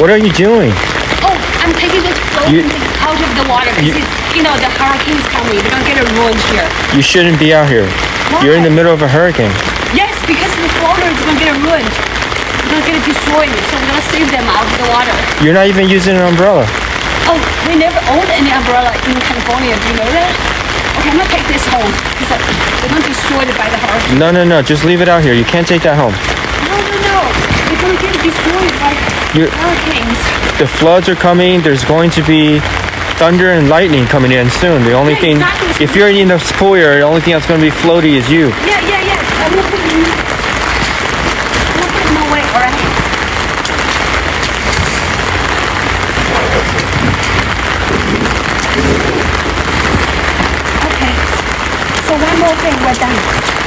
What are you doing? Oh, I'm taking this floating thing out of the water because the hurricane's coming. We're gonna get a ruined here. You shouldn't be out here. Why? You're in the middle of a hurricane. Yes, because the floater is gonna get ruined. We're gonna get it destroyed. So we're gonna save them out of the water. You're not even using an umbrella. Oh, we never owned any umbrella in California. Do you know that? Okay, I'm gonna take this home because they're gonna destroy it by the hurricane. No. Just leave it out here. You can't take that home. No. They're gonna get destroyed by hurricanes. The floods are coming. There's going to be thunder and lightning coming in soon. The only thing, exactly. if you're in the pool area, the only thing that's going to be floaty is you. Yeah. I'm gonna put it in my way, alright? Okay. So one more thing, we're done.